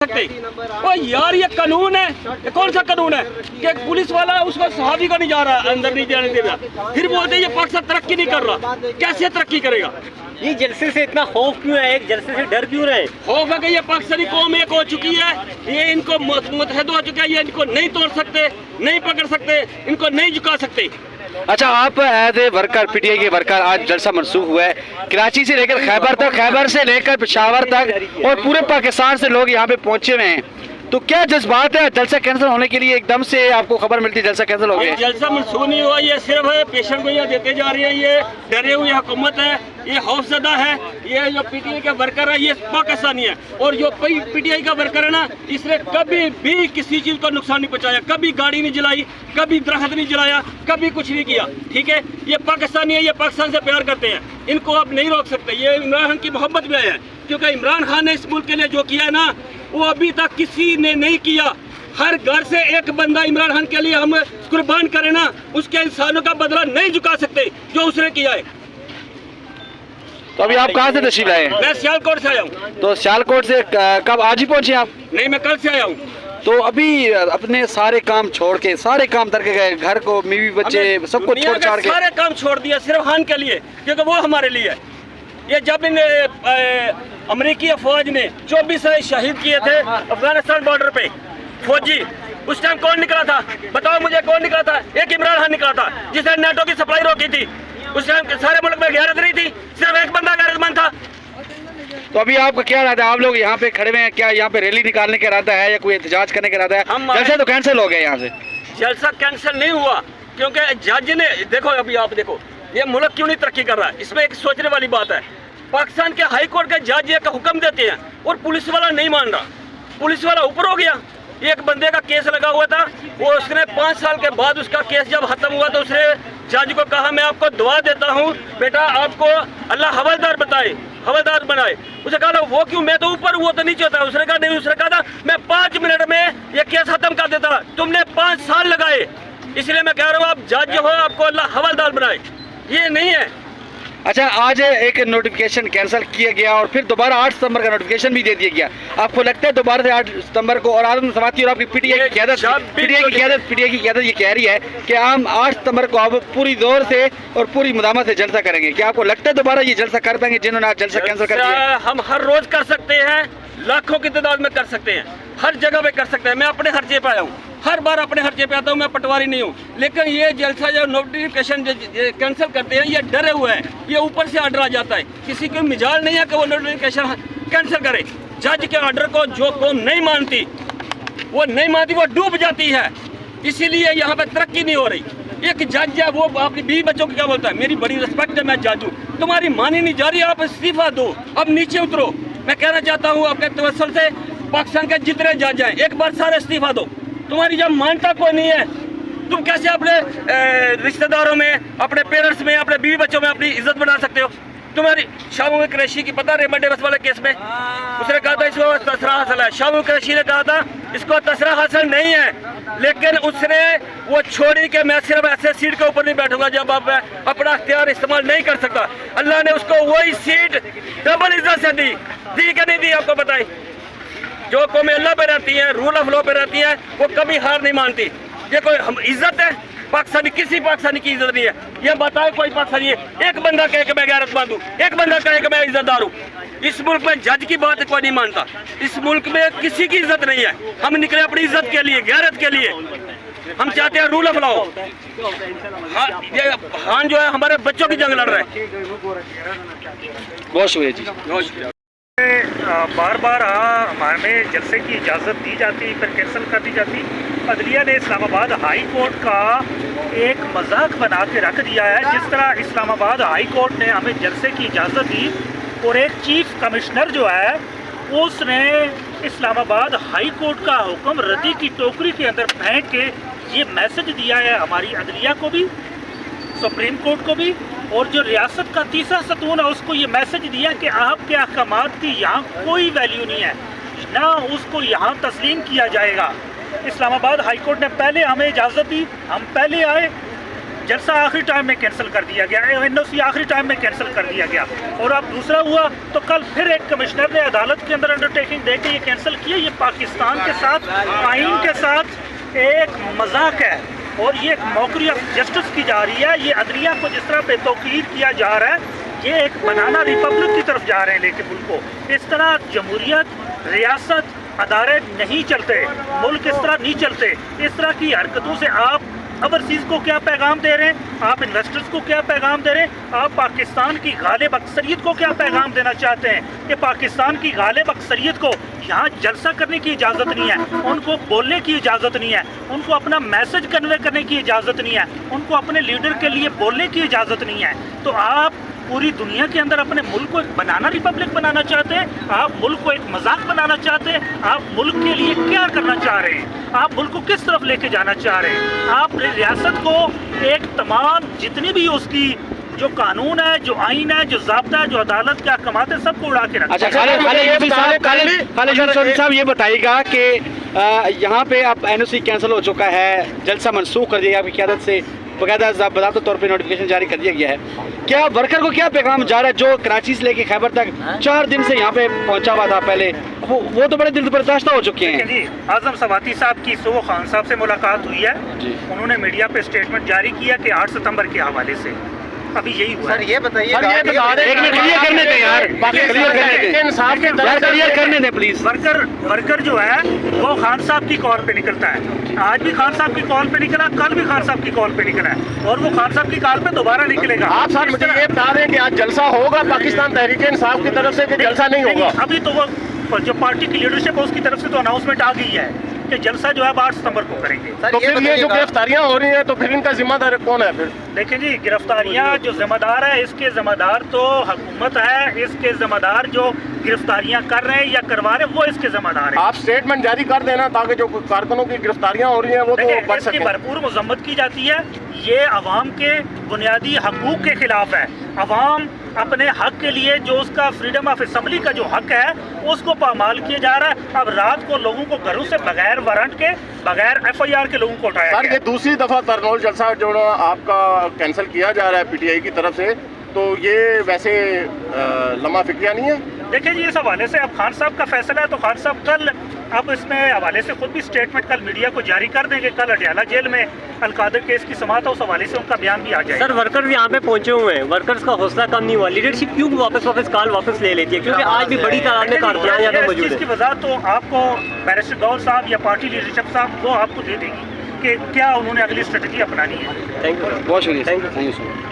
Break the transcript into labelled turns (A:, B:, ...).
A: सकते। ओ यार ये कानून है, ये कौन सा कानून है कि पुलिस वाला उसको सहाबी को नहीं जा रहा, अंदर नहीं जाने दे रहा, फिर बोलते ये पाकिस्तान तरक्की नहीं कर रहा। कैसे तरक्की करेगा?
B: ये जलसे से इतना खौफ क्यों है, एक जलसे से डर क्यों रहे?
A: खौफ है कि ये पाकिस्तानी कौम एक हो चुकी है, ये इनको मुतहद हो चुका है, ये इनको नहीं तोड़ सकते, नहीं पकड़ सकते, इनको नहीं झुका सकते।
C: अच्छा, आप एज ए वर्कर, पीटीआई के वर्कर, आज जलसा मनसूख हुआ है कराची से लेकर खैबर तक, खैबर से लेकर पेशावर तक और पूरे पाकिस्तान से लोग यहाँ पे पहुंचे हुए हैं, तो क्या जज्बात है जलसा कैंसिल होने के लिए? एकदम से आपको खबर मिलती है जलसा कैंसिल हो गया?
A: जलसा मनसूख नहीं हुआ, ये सिर्फ पेशेंट को यहाँ देते जा रही है, ये डरे हुए हुकूमत है, ये खौफजदा है, ये जो पीटीआई का वर्कर है ये पाकिस्तानी है, और जो पीटीआई का वर्कर है ना, इसने कभी भी किसी चीज़ को नुकसान नहीं पहुंचाया, कभी गाड़ी नहीं जलाई, कभी दरख्त नहीं जलाया, कभी कुछ नहीं किया। ठीक है, ये पाकिस्तानी है, ये पाकिस्तान से प्यार करते हैं, इनको आप नहीं रोक सकते। ये इमरान खान की मोहब्बत में है, क्योंकि इमरान खान ने इस मुल्क के लिए जो किया है ना, वो अभी तक किसी ने नहीं किया। हर घर से एक बंदा इमरान खान के लिए हम कुर्बान करें ना, उसके इंसानों का बदला नहीं चुका सकते जो उसने किया है।
C: तो अभी आप कहाँ से तशरीफ लाए?
A: मैं सियालकोट से आया हूँ।
C: तो सियालकोट से कब आज ही पहुंचे आप?
A: नहीं, मैं कल से आया हूँ।
C: तो अभी अपने सारे काम छोड़ के, सारे काम करके गए, घर को, बीवी बच्चे सबको छोड़ छाड़ के
A: सारे काम छोड़ दिया सिर्फ खान के लिए, क्योंकि वो हमारे लिए है। ये जब इन अमेरिकी अफवाज ने 24 शहीद किए थे अफगानिस्तान बॉर्डर पे फौजी, उस टाइम कौन निकला था? बताओ मुझे, कौन निकला था? एक इमरान खान निकला था, जिसने नेटो की सप्लाई रोकी थी। उस टाइम सारे मुल्क में गैरत नहीं थी, सिर्फ एक बंदा गैरतमंद था।
C: तो अभी आपका क्या इरादा है? आप लोग यहाँ पे खड़े हुए हैं, क्या यहाँ पे रैली निकालने का इरादा है या कोई एहतजाज करने का इरादा है? जलसा तो कैंसिल हो गया यहाँ से।
A: जलसा कैंसिल नहीं हुआ क्योंकि जज ने, देखो अभी आप देखो ये मुल्क क्यों नहीं तरक्की कर रहा है, इसमें एक सोचने वाली बात है। पाकिस्तान के हाई कोर्ट के जज ये हुक्म देते हैं और पुलिस वाला नहीं मान रहा, पुलिस वाला ऊपर हो गया। एक बंदे का केस लगा हुआ था, वो उसने 5 साल के बाद उसका केस जब खत्म हुआ तो उसने जज को कहा मैं आपको दुआ देता हूँ बेटा, आपको अल्लाह हवलदार बताए, हवलदार बनाए। उसे कहा वो क्यों, मैं तो ऊपर, वो तो नीचे होता है। उसने कहा नहीं, उसने कहा था मैं 5 मिनट में ये केस खत्म कर देता, तुमने 5 साल लगाए, इसलिए मैं कह रहा हूँ आप जज हो, आपको अल्लाह हवलदार बनाए, ये नहीं है।
C: अच्छा, आज एक नोटिफिकेशन कैंसिल किया गया और फिर दोबारा 8 सितंबर का नोटिफिकेशन भी दे दिया गया। आपको लगता है दोबारा से 8 सितंबर को, और आदम समाती और आपकी पीटीआई की क़यादत ये कह रही है कि हम 8 सितंबर को अब पूरी जोर से और पूरी मुदामत से जलसा करेंगे, क्या आपको लगता है दोबारा ये जलसा कर पाएंगे जिन्होंने आज जलसा कैंसिल कर दिया?
A: हम हर रोज कर सकते हैं, लाखों की तादाद में कर सकते हैं, हर जगह पे कर सकते हैं। मैं अपने खर्चे पे आया हूँ, हर बार अपने खर्चे पे आता हूँ, मैं पटवारी नहीं हूँ। लेकिन ये जलसा जो नोटिफिकेशन कैंसिल करते हैं ये डरे हुए हैं, ये ऊपर से ऑर्डर आ जाता है, किसी को मिजाल नहीं है कि वो नोटिफिकेशन कैंसिल करे। जज के ऑर्डर को जो कौम नहीं मानती, वो नहीं मानती, वो डूब जाती है, इसीलिए यहाँ पे तरक्की नहीं हो रही। एक जज है, वो अपनी 20 बच्चों को क्या बोलता है, मेरी बड़ी रिस्पेक्ट है, मैं जज हूँ, तुम्हारी मानी नहीं जा रही, आप इस्तीफा दो, अब नीचे उतरो। मैं कहना चाहता हूँ अपने तवज्जुह से पाकिस्तान के जितने जज हैं एक बार सारे इस्तीफा दो, तुम्हारी जब मानता कोई नहीं है, तुम कैसे अपने रिश्तेदारों में, अपने पेरेंट्स में, अपने बीवी बच्चों में अपनी इज्जत बना सकते हो? तुम्हारी शामू कुरैशी की पता रेमंड डेविस वाले केस में उसने कहा था इसको तसरा हासिल है, शामू कुरैशी ने कहा था इसको तसरा हासिल नहीं है, लेकिन उसने वो छोड़ी कि मैं सिर्फ ऐसे सीट के ऊपर नहीं बैठूंगा जब आप अपना अख्तियार इस्तेमाल नहीं कर सकता। अल्लाह ने उसको वही सीट डबल इज्जत से दी कि नहीं दी? आपको बताई, जो कौमें अल्लाह पे रहती हैं, रूल ऑफ लॉ पे रहती हैं, वो कभी हार नहीं मानती। ये कोई हम इज्जत है? पाकिस्तानी, किसी पाकिस्तानी की इज्जत नहीं है। ये बताए कोई पाकिस्तानी है? एक बंदा कहे कि मैं गैरतमंद हूँ, एक बंदा कहे कि मैं इज्जतदार हूँ। इस मुल्क में जज की बात कोई नहीं मानता, इस मुल्क में किसी की इज्जत नहीं है। हम निकले अपनी इज्जत के लिए, गैरत के लिए, हम चाहते हैं रूल ऑफ लॉ। ये खान जो है हमारे बच्चों की जंग लड़ रहा है।
C: बहुत शुक्रिया जी,
A: बहुत शुक्रिया।
D: बार बार हमें जलसे की इजाज़त दी जाती, फिर कैंसिल कर दी जाती। अदलिया ने इस्लामाबाद हाई कोर्ट का एक मजाक बना के रख दिया है। जिस तरह इस्लामाबाद हाई कोर्ट ने हमें जलसे की इजाज़त दी और एक चीफ कमिश्नर जो है उसने इस्लामाबाद हाई कोर्ट का हुक्म रद्दी की टोकरी के अंदर फेंक के ये मैसेज दिया है हमारी अदलिया को भी, सुप्रीम कोर्ट को भी, और जो रियासत का तीसरा सतून है उसको ये मैसेज दिया कि आपके अहकामात की यहाँ कोई वैल्यू नहीं है, ना उसको यहाँ तस्लीम किया जाएगा। इस्लामाबाद हाई कोर्ट ने पहले हमें इजाज़त दी, हम पहले आए, जलसा आखिरी टाइम में कैंसिल कर दिया गया, NOC आखिरी टाइम में कैंसिल कर दिया गया। और अब दूसरा हुआ तो कल फिर एक कमिश्नर ने अदालत के अंदर अंडरटेकिंग दे के ये कैंसिल किया। ये पाकिस्तान के साथ, आइन के साथ एक मजाक है और ये एक मौकरी ऑफ जस्टिस की जा रही है। ये अदलिया को जिस तरह बेतौकीर किया जा रहा है, ये एक बनाना रिपब्लिक की तरफ जा रहे हैं लेके मुल्क को। इस तरह जमहूरियत, रियासत, अदारे नहीं चलते, मुल्क इस तरह नहीं चलते। इस तरह की हरकतों से आप ओवरसीज़ को क्या पैगाम दे रहे हैं, आप इन्वेस्टर्स को क्या पैगाम दे रहे हैं, आप पाकिस्तान की गालिब अक्सरियत को क्या पैगाम देना चाहते हैं कि पाकिस्तान की गालिब अक्सरियत को यहाँ जलसा करने की इजाज़त नहीं है, उनको बोलने की इजाज़त नहीं है, उनको अपना मैसेज कन्वे करने की इजाज़त नहीं है, उनको अपने लीडर के लिए बोलने की इजाज़त नहीं है। तो आप पूरी दुनिया के अंदर अपने मुल्क को एक बनाना रिपब्लिक बनाना चाहते हैं, आप मुल्क को एक मजाक बनाना चाहते हैं। आप मुल्क के लिए क्या करना चाह रहे हैं, आप मुल्क को किस तरफ लेके जाना चाह रहे हैं। आप रियासत को एक तमाम जितनी भी उसकी जो कानून है, जो आइन है, जो ज़ाब्ता है, जो अदालत के अहकामात है, सबको उड़ा के रखा।
C: अच्छा खालिद साहब ये बताइएगा कि यहाँ पे अब NOC कैंसिल हो चुका है, जलसा मनसूख कर दिया गया आपकी क़यादत से, बाकायदा ज़ाब्ता तौर पे नोटिफिकेशन जारी कर दिया गया है। क्या वर्कर को क्या पैगाम जा रहा है जो कराची से लेके खैबर तक 4 दिन से यहाँ पे पहुँचा हुआ था पहले, वो तो बड़े दिल बर्दाश्त हो चुके हैं।
D: जी, आज़म सवाती साहब की सुबह खान साहब से मुलाकात हुई है, उन्होंने मीडिया पे स्टेटमेंट जारी किया कि 8 सितंबर के हवाले से अभी यही हुआ।
E: सर ये बताइए,
C: एक मिनट क्लियर करने दें यार, क्लियर करने दें प्लीज।
D: वर्कर जो है वो खान साहब की कॉल पे निकलता है, आज भी खान साहब की कॉल पे निकला, कल भी खान साहब की कॉल पे निकला है और वो खान साहब की कॉल पे दोबारा निकलेगा।
E: आप सर मुझे ये बता रहे हैं कि आज जलसा होगा पाकिस्तान तहरीक इंसाफ की तरफ से कि जलसा नहीं होगा?
D: अभी तो वो जो पार्टी की लीडरशिप है उसकी तरफ से तो अनाउंसमेंट आ गई है कि जलसा जो है 8 सितंबर को करेंगे।
E: तो फिर ये जो गिरफ्तारियां हो रही हैं तो फिर इनका जिम्मेदार कौन है? फिर
D: देखिए जी, गिरफ्तारियां जो जिम्मेदार है, इसके जिम्मेदार तो हुकूमत है, इसके जिम्मेदार जो गिरफ्तारियां कर रहे हैं या करवा रहे हैं वो इसके जिम्मेदार है।
E: आप स्टेटमेंट जारी कर देना ताकि जो कारकुनों की गिरफ्तारियां हो रही हैं वो तो बच
D: इसकी
E: सके।
D: भरपूर मजम्मत की जाती है। ये अवाम के बुनियादी हकूक के खिलाफ है। अवाम अपने हक के लिए जो उसका फ्रीडम ऑफ असम्बली का जो हक है उसको पामाल किया जा रहा है। अब रात को लोगों को घरों से बगैर वारंट के, बगैर FIR के लोगों को उठाया
E: सर
D: गया।
E: ये दूसरी दफा तरनोल जलसा जो आपका कैंसिल किया जा रहा है PTI की तरफ से, तो ये वैसे लम्हा फिक्रिया नहीं है?
D: देखिए जी, इस हवाले से अब खान साहब का फैसला है तो खान साहब कल अब इसमें हवाले से खुद भी स्टेटमेंट कल मीडिया को जारी कर देंगे। कल अडयाला जेल में अलकादर केस की समाअत है, उस हवाले से उनका बयान भी आ जाएगा।
B: सर वर्कर्स यहाँ पे पहुंचे हुए हैं, वर्कर्स का हौसला कम नहीं हुआ, लीडरशिप क्यों वापस कॉल वापस ले लेती है? क्योंकि आज भी बड़ी तादाद में कारकुनान यहाँ पे मौजूद है।
D: इसकी वजह तो आपको बैरिस्टर गौर साहब या पार्टी लीडरशिप साहब वो आपको दे देगी कि क्या उन्होंने अगली स्ट्रेटजी अपनानी है।
B: थैंक यू,
C: बहुत शुक्रिया,
B: thank you.
C: Thank you so much.